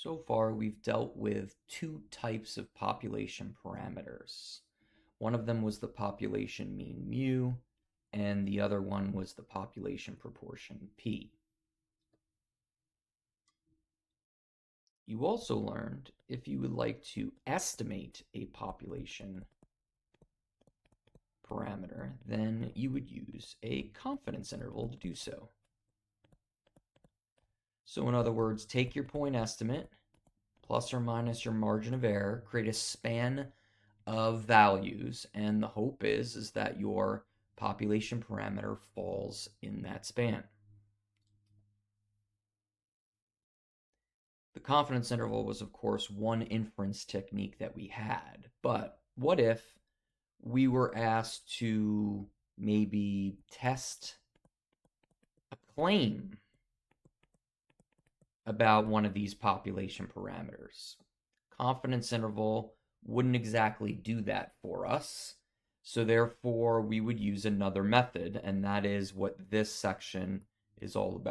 So far, we've dealt with two types of population parameters. One of them was the population mean mu, and the other one was the population proportion p. You also learned if you would like to estimate a population parameter, then you would use a confidence interval to do so. So in other words, take your point estimate, plus or minus your margin of error, create a span of values, and the hope is that your population parameter falls in that span. The confidence interval was, of course, one inference technique that we had, but what if we were asked to maybe test a claim about one of these population parameters? Confidence interval wouldn't exactly do that for us. So therefore, we would use another method, and that is what this section is all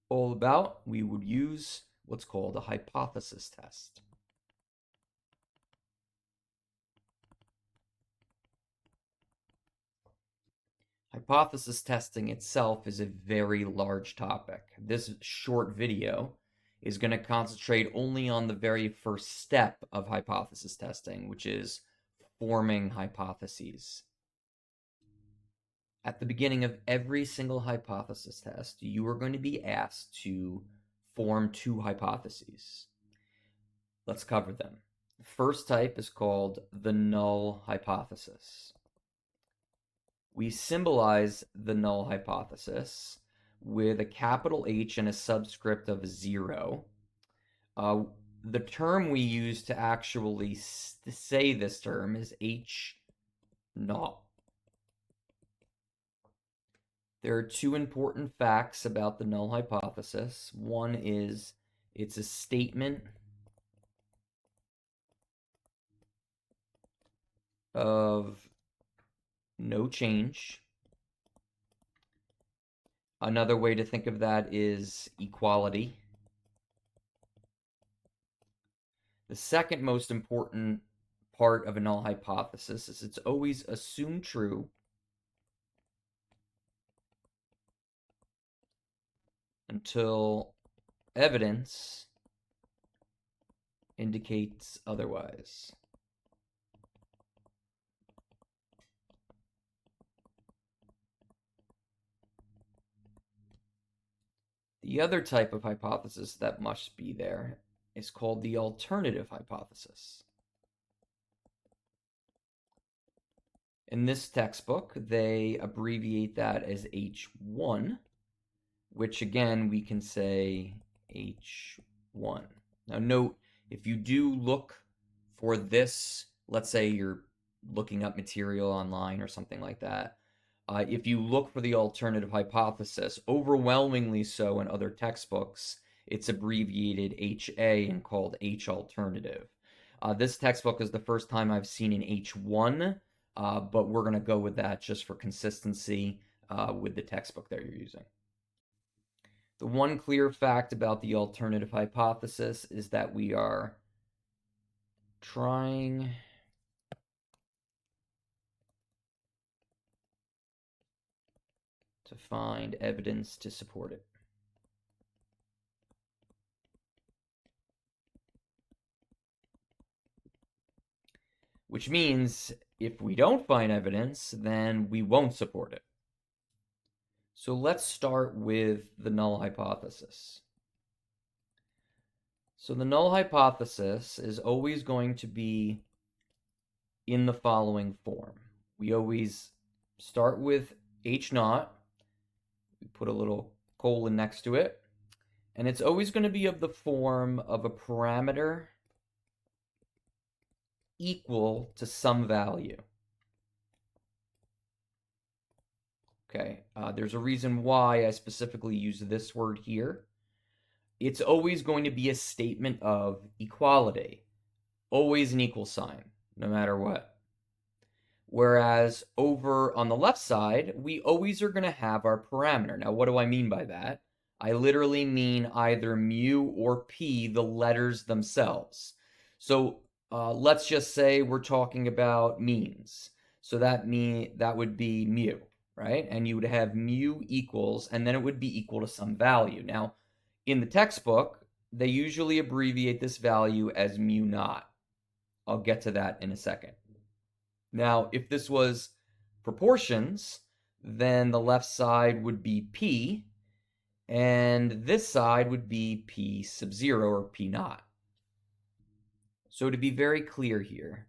about. We would use what's called a hypothesis test. Hypothesis testing itself is a very large topic. This short video is going to concentrate only on the very first step of hypothesis testing, which is forming hypotheses. At the beginning of every single hypothesis test, you are going to be asked to form two hypotheses. Let's cover them. The first type is called the null hypothesis. We symbolize the null hypothesis with a capital H and a subscript of 0. The term we use to actually say this term is H null. There are two important facts about the null hypothesis. One is it's a statement of no change. Another way to think of that is equality. The second most important part of a null hypothesis is it's always assumed true until evidence indicates otherwise. The other type of hypothesis that must be there is called the alternative hypothesis. In this textbook, they abbreviate that as H1, which again we can say H1. Now note, if you do look for this, let's say you're looking up material online or something like that, if you look for the alternative hypothesis, overwhelmingly so in other textbooks, it's abbreviated HA and called H alternative. This textbook is the first time I've seen an H1, but we're going to go with that just for consistency with the textbook that you're using. The one clear fact about the alternative hypothesis is that we are trying to find evidence to support it. Which means if we don't find evidence, then we won't support it. So let's start with the null hypothesis. So the null hypothesis is always going to be in the following form. We always start with H naught. We put a little colon next to it. And it's always going to be of the form of a parameter equal to some value. Okay, there's a reason why I specifically use this word here. It's always going to be a statement of equality. Always an equal sign, no matter what. Whereas over on the left side, we always are going to have our parameter. Now, what do I mean by that? I literally mean either mu or p, the letters themselves. So let's just say we're talking about means. So that would be mu, right? And you would have mu equals, and then it would be equal to some value. Now, in the textbook, they usually abbreviate this value as mu naught. I'll get to that in a second. Now, if this was proportions, then the left side would be p, and this side would be p sub 0 or p naught. So to be very clear here,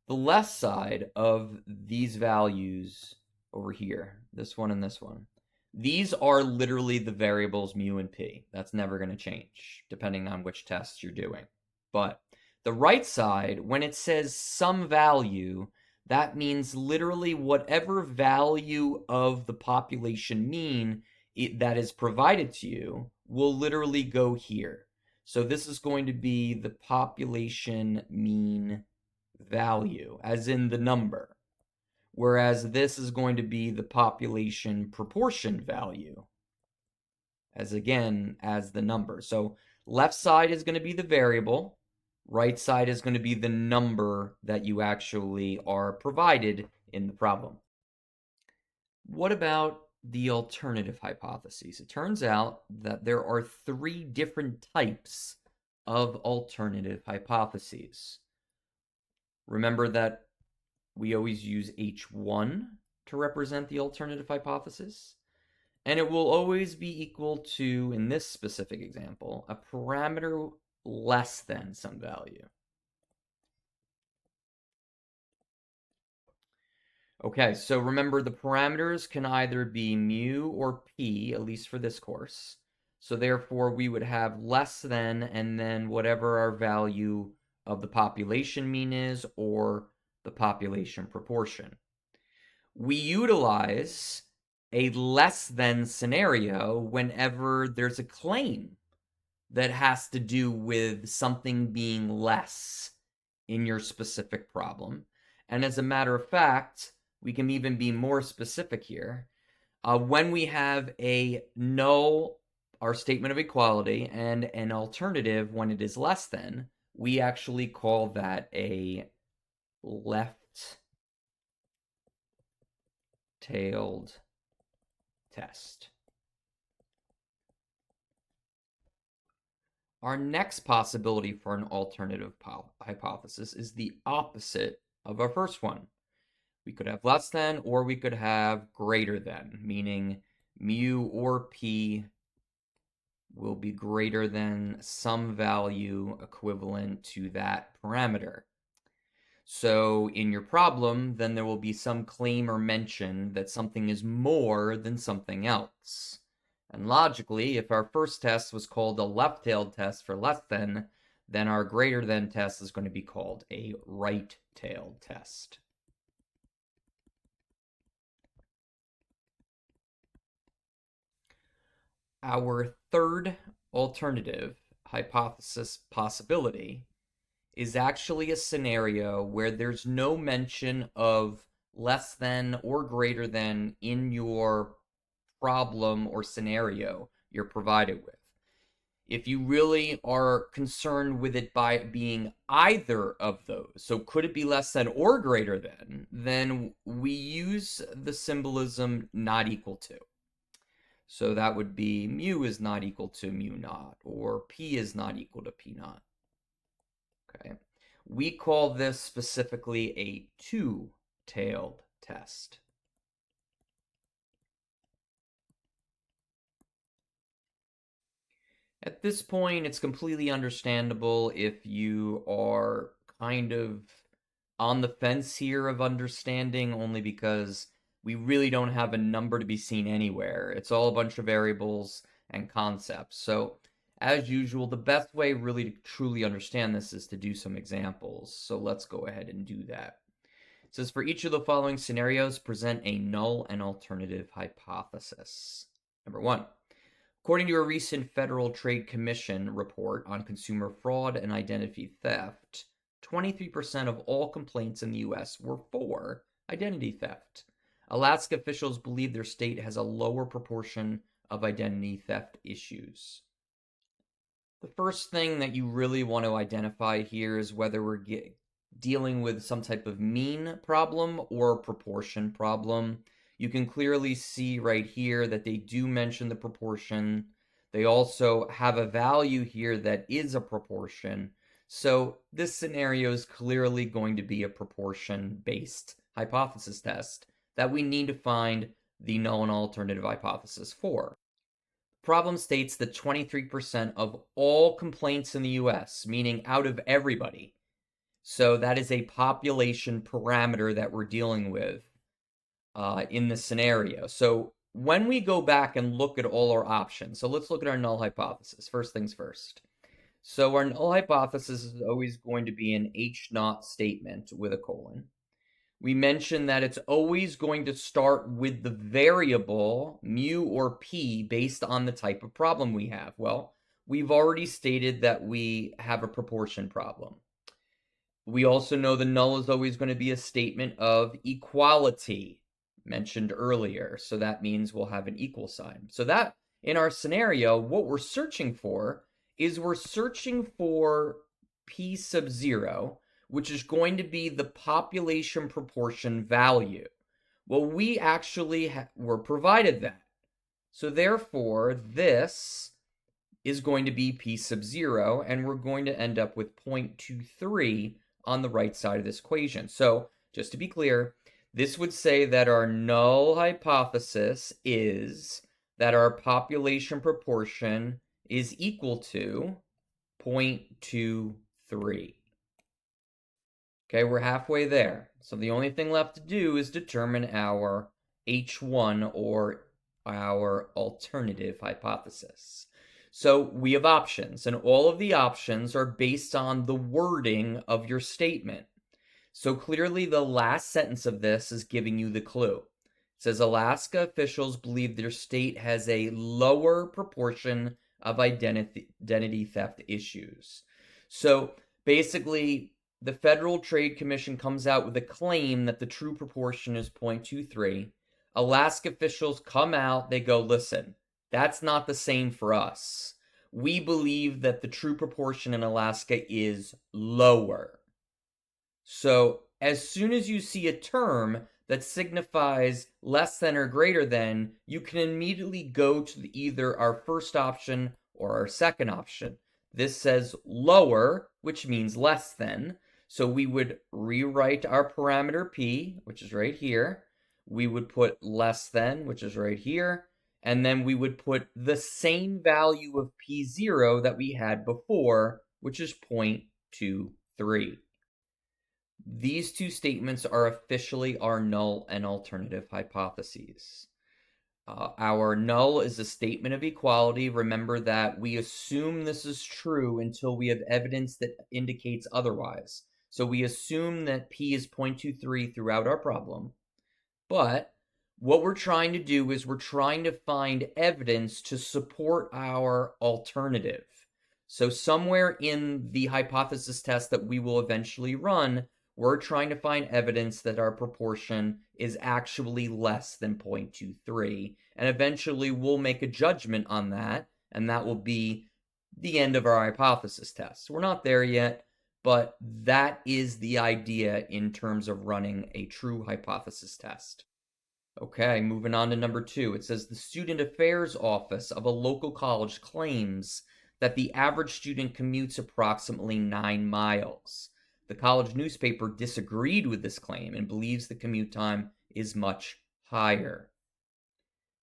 the left side of these values over here, this one and this one, these are literally the variables mu and p. That's never going to change depending on which tests you're doing. But the right side, when it says some value, that means literally whatever value of the population mean that is provided to you will literally go here. So this is going to be the population mean value, as in the number. Whereas this is going to be the population proportion value, as again, as the number. So left side is going to be the variable, right side is going to be the number that you actually are provided in the problem. What about the alternative hypotheses? It turns out that there are 3 different types of alternative hypotheses. Remember that we always use H1 to represent the alternative hypothesis, and it will always be equal to, in this specific example, a parameter less than some value. Okay, so remember the parameters can either be mu or p, at least for this course. So therefore we would have less than and then whatever our value of the population mean is or the population proportion. We utilize a less than scenario whenever there's a claim that has to do with something being less in your specific problem. And as a matter of fact, we can even be more specific here. When we have a null, our statement of equality, and an alternative when it is less than, we actually call that a left-tailed test. Our next possibility for an alternative hypothesis is the opposite of our first one. We could have less than or we could have greater than, meaning mu or p will be greater than some value equivalent to that parameter. So in your problem, then there will be some claim or mention that something is more than something else. And logically, if our first test was called a left-tailed test for less than, then our greater than test is going to be called a right-tailed test. Our third alternative hypothesis possibility is actually a scenario where there's no mention of less than or greater than in your problem or scenario you're provided with. If you really are concerned with it by being either of those, so could it be less than or greater than, then we use the symbolism not equal to. So that would be mu is not equal to mu naught, or p is not equal to p naught. Okay. We call this specifically a two-tailed test. At this point, it's completely understandable if you are kind of on the fence here of understanding, only because we really don't have a number to be seen anywhere. It's all a bunch of variables and concepts. So as usual, the best way really to truly understand this is to do some examples. So let's go ahead and do that. It says, for each of the following scenarios, present a null and alternative hypothesis. Number 1. According to a recent Federal Trade Commission report on consumer fraud and identity theft, 23% of all complaints in the U.S. were for identity theft. Alaska officials believe their state has a lower proportion of identity theft issues. The first thing that you really want to identify here is whether we're dealing with some type of mean problem or proportion problem. You can clearly see right here that they do mention the proportion. They also have a value here that is a proportion. So this scenario is clearly going to be a proportion-based hypothesis test that we need to find the null and alternative hypothesis for. Problem states that 23% of all complaints in the US, meaning out of everybody, so that is a population parameter that we're dealing with in this scenario. So when we go back and look at all our options, so let's look at our null hypothesis. First things first. So our null hypothesis is always going to be an H0 statement with a colon. We mentioned that it's always going to start with the variable mu or p based on the type of problem we have. Well, we've already stated that we have a proportion problem. We also know the null is always going to be a statement of equality mentioned earlier. So that means we'll have an equal sign. So that in our scenario, what we're searching for is we're searching for p sub 0, which is going to be the population proportion value. Well, we actually were provided that. So therefore, this is going to be p sub 0, and we're going to end up with 0.23 on the right side of this equation. So just to be clear, this would say that our null hypothesis is that our population proportion is equal to 0.23. Okay, we're halfway there. So the only thing left to do is determine our H1 or our alternative hypothesis. So we have options, and all of the options are based on the wording of your statement. So clearly the last sentence of this is giving you the clue. It says Alaska officials believe their state has a lower proportion of identity theft issues. So basically, the Federal Trade Commission comes out with a claim that the true proportion is 0.23. Alaska officials come out, they go, listen, that's not the same for us. We believe that the true proportion in Alaska is lower. So as soon as you see a term that signifies less than or greater than, you can immediately go to either our first option or our second option. This says lower, which means less than. So we would rewrite our parameter p, which is right here. We would put less than, which is right here. And then we would put the same value of p0 that we had before, which is 0.23. These two statements are officially our null and alternative hypotheses. Our null is a statement of equality. Remember that we assume this is true until we have evidence that indicates otherwise. So we assume that p is 0.23 throughout our problem. But what we're trying to do is we're trying to find evidence to support our alternative. So somewhere in the hypothesis test that we will eventually run, we're trying to find evidence that our proportion is actually less than 0.23. And eventually we'll make a judgment on that, and that will be the end of our hypothesis test. We're not there yet, but that is the idea in terms of running a true hypothesis test. Okay, moving on to number 2. It says the Student Affairs Office of a local college claims that the average student commutes approximately 9 miles. The college newspaper disagreed with this claim and believes the commute time is much higher.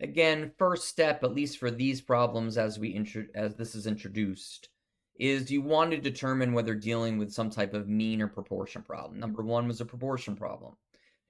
Again, first step, at least for these problems as this is introduced, is you want to determine whether dealing with some type of mean or proportion problem. Number 1 was a proportion problem.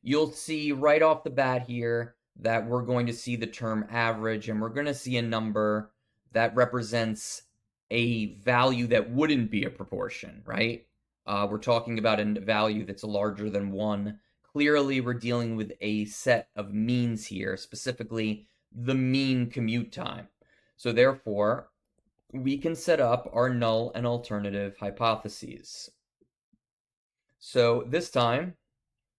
You'll see right off the bat here that we're going to see the term average, and we're going to see a number that represents a value that wouldn't be a proportion, right? We're talking about a value that's larger than 1. Clearly, we're dealing with a set of means here, specifically the mean commute time. So therefore, we can set up our null and alternative hypotheses. So this time,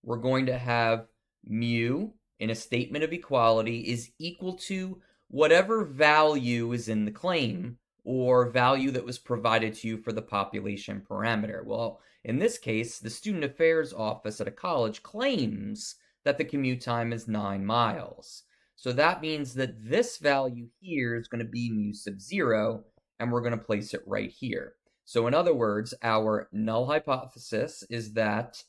we're going to have mu in a statement of equality is equal to whatever value is in the claim or value that was provided to you for the population parameter. Well, in this case, the student affairs office at a college claims that the commute time is 9 miles. So that means that this value here is going to be mu sub 0, and we're going to place it right here. So in other words, our null hypothesis is that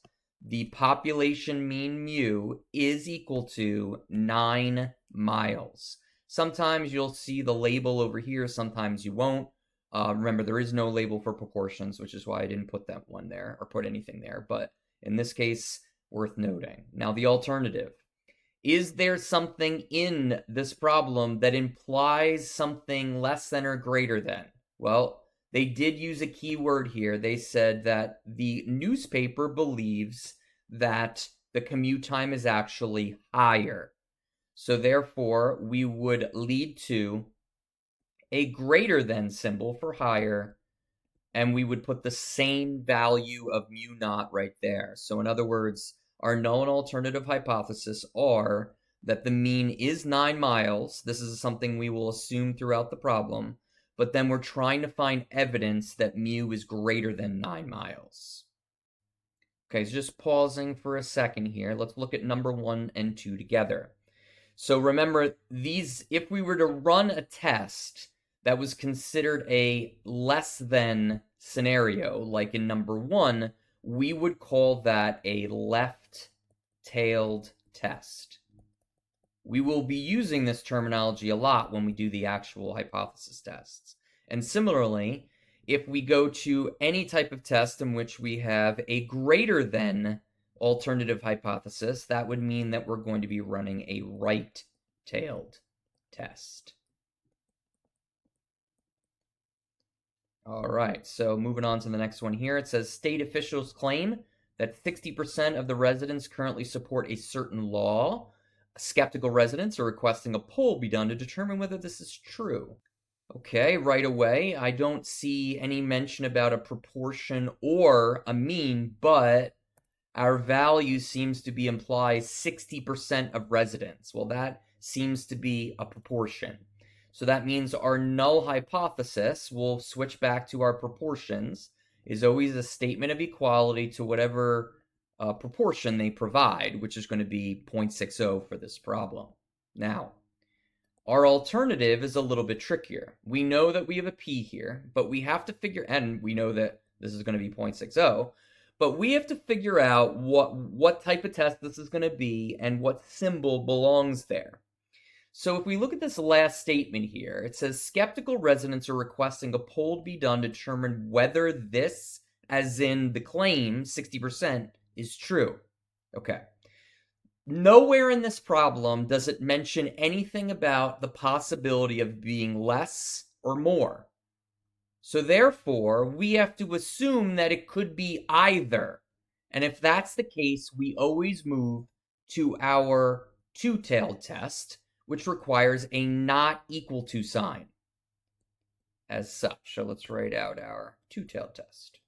the population mean mu is equal to 9 miles. Sometimes you'll see the label over here, sometimes you won't. Remember, there is no label for proportions, which is why I didn't put that one there or put anything there. But in this case, worth noting. Now, the alternative. Is there something in this problem that implies something less than or greater than? Well, they did use a keyword here. They said that the newspaper believes that the commute time is actually higher. So therefore, we would lead to a greater than symbol for higher, and we would put the same value of mu naught right there. So in other words, our null and alternative hypothesis are that the mean is 9 miles. This is something we will assume throughout the problem, but then we're trying to find evidence that mu is greater than 9 miles. Okay, so just pausing for a second here. Let's look at number 1 and 2 together. So remember, if we were to run a test that was considered a less than scenario, like in number 1, we would call that a left-tailed test. We will be using this terminology a lot when we do the actual hypothesis tests. And similarly, if we go to any type of test in which we have a greater than alternative hypothesis, that would mean that we're going to be running a right-tailed test. All right, so moving on to the next one here. It says state officials claim that 60% of the residents currently support a certain law. Skeptical residents are requesting a poll be done to determine whether this is true. Okay, right away, I don't see any mention about a proportion or a mean, but our value seems to be implies 60% of residents. Well, that seems to be a proportion. So that means our null hypothesis, we'll switch back to our proportions, is always a statement of equality to whatever proportion they provide, which is going to be 0.60 for this problem. Now, our alternative is a little bit trickier. We know that we have a p here, but we have to figure, and we know that this is going to be 0.60, but we have to figure out what type of test this is going to be and what symbol belongs there. So if we look at this last statement here, it says skeptical residents are requesting a poll be done to determine whether this, as in the claim, 60%, is true. Okay. Nowhere in this problem does it mention anything about the possibility of being less or more. So therefore, we have to assume that it could be either. And if that's the case, we always move to our two-tailed test, which requires a not equal to sign as such. So let's write out our two-tailed test.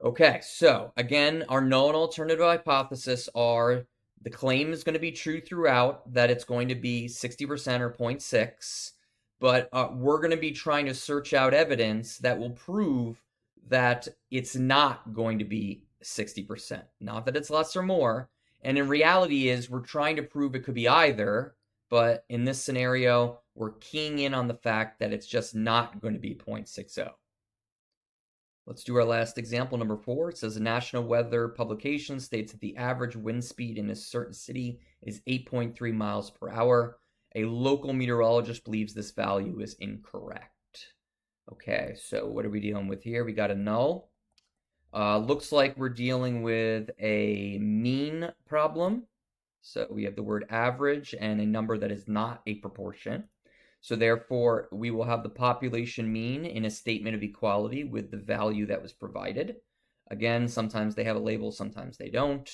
Okay, so again, our null and alternative hypothesis are the claim is going to be true throughout, that it's going to be 60% or 0.6, but we're going to be trying to search out evidence that will prove that it's not going to be 60%. Not that it's less or more. And in reality we're trying to prove it could be either, but in this scenario, we're keying in on the fact that it's just not going to be 0.60. Let's do our last example, number 4. It says a national weather publication states that the average wind speed in a certain city is 8.3 miles per hour. A local meteorologist believes this value is incorrect. Okay, so what are we dealing with here? We got a null. Looks like we're dealing with a mean problem. So we have the word average and a number that is not a proportion. So therefore, we will have the population mean in a statement of equality with the value that was provided. Again, sometimes they have a label, sometimes they don't.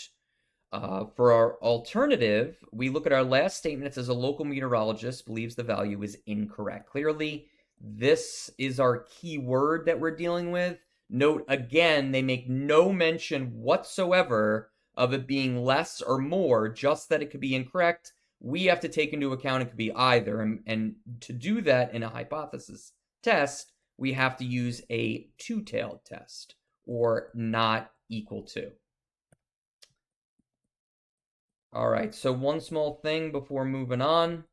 For our alternative, we look at our last statement. It says a local meteorologist believes the value is incorrect. Clearly, this is our key word that we're dealing with. Note again, they make no mention whatsoever of it being less or more, just that it could be incorrect, we have to take into account it could be either. And to do that in a hypothesis test, we have to use a two-tailed test, or not equal to. All right, so one small thing before moving on,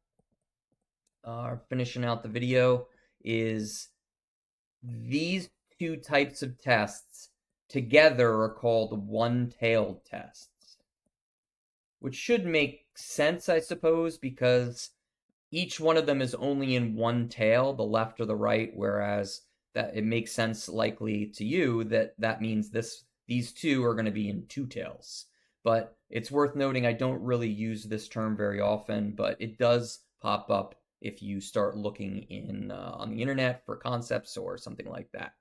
finishing out the video, is these two types of tests together are called one-tailed tests, which should make sense, I suppose, because each one of them is only in one tail, the left or the right, whereas that it makes sense likely to you that means these two are going to be in two tails. But it's worth noting I don't really use this term very often, but it does pop up if you start looking on the internet for concepts or something like that.